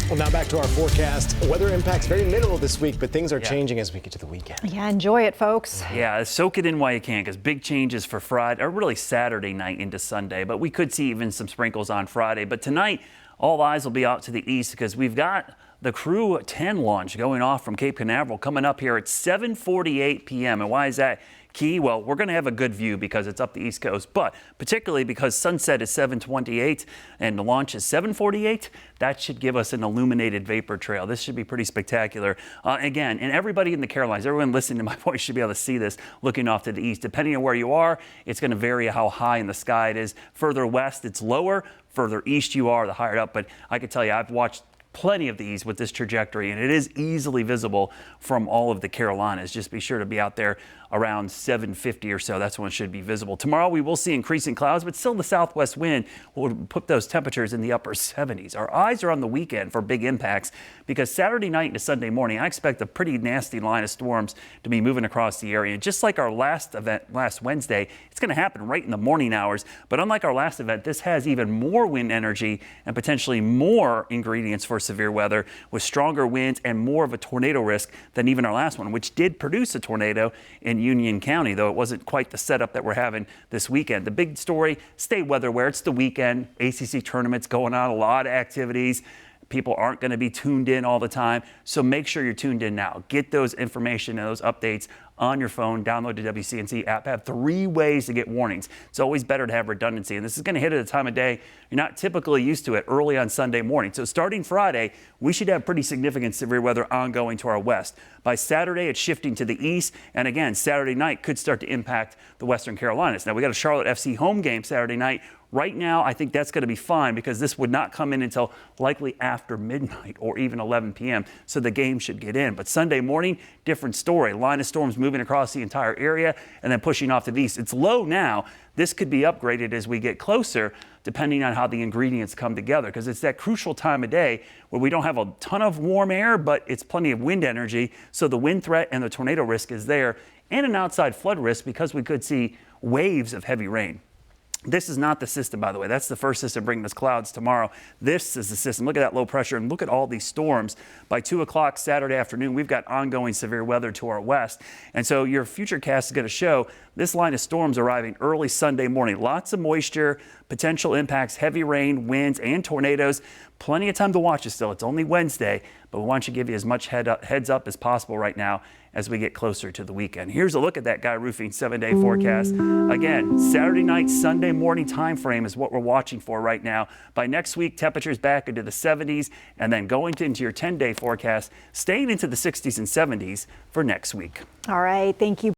Well, now back to our forecast. Weather impacts very minimal this week, but things are changing as we get to the weekend. Yeah, enjoy it, folks. Yeah, soak it in while you can, because big changes for Friday, or really Saturday night into Sunday. But we could see even some sprinkles on Friday. But tonight, all eyes will be out to the east because we've got the Crew 10 launch going off from Cape Canaveral coming up here at 7:48 p.m. And why is that key? Well, we're going to have a good view because it's up the East Coast, but particularly because sunset is 7:28 and the launch is 7:48, that should give us an illuminated vapor trail. This should be pretty spectacular. Again, and everybody in the Carolinas, everyone listening to my voice should be able to see this looking off to the east. Depending on where you are, it's going to vary how high in the sky it is. Further west, it's lower. Further east you are, the higher up. But I can tell you, I've watched plenty of these with this trajectory, and it is easily visible from all of the Carolinas. Just be sure to be out there around 7:50 or so. That's when it should be visible. Tomorrow we will see increasing clouds, but still the southwest wind will put those temperatures in the upper 70s. Our eyes are on the weekend for big impacts because Saturday night into Sunday morning, I expect a pretty nasty line of storms to be moving across the area. Just like our last event last Wednesday, it's going to happen right in the morning hours. But unlike our last event, this has even more wind energy and potentially more ingredients for severe weather with stronger winds and more of a tornado risk than even our last one, which did produce a tornado in Union County, though it wasn't quite the setup that we're having this weekend. The big story, stay weather aware. It's the weekend. ACC tournaments going on, a lot of activities. People aren't going to be tuned in all the time, so make sure you're tuned in now. Get those information and those updates on your phone. Download the WCNC app. Have 3 ways to get warnings. It's always better to have redundancy, and this is going to hit at a time of day you're not typically used to it early on Sunday morning. So starting Friday, we should have pretty significant severe weather ongoing to our west. By Saturday, it's shifting to the east, and again, Saturday night could start to impact the Western Carolinas. Now, we got a Charlotte FC home game Saturday night. Right now, I think that's going to be fine because this would not come in until likely after midnight or even 11 p.m. So the game should get in. But Sunday morning, different story. Line of storms moving across the entire area and then pushing off to the east. It's low now. This could be upgraded as we get closer, depending on how the ingredients come together, because it's that crucial time of day where we don't have a ton of warm air, but it's plenty of wind energy. So the wind threat and the tornado risk is there, and an outside flood risk because we could see waves of heavy rain. This is not the system, by the way. That's the first system bringing us clouds tomorrow. This is the system. Look at that low pressure and look at all these storms. By 2 o'clock Saturday afternoon, we've got ongoing severe weather to our west. And so your future cast is going to show this line of storms arriving early Sunday morning. Lots of moisture, potential impacts, heavy rain, winds, and tornadoes. Plenty of time to watch it still. It's only Wednesday, but we want to give you as much heads up as possible right now as we get closer to the weekend. Here's a look at that Guy Roofing 7-day forecast. Again, Saturday night, Sunday morning time frame is what we're watching for right now. By next week, temperatures back into the 70s, and then going into your 10-day forecast, staying into the 60s and 70s for next week. All right, thank you.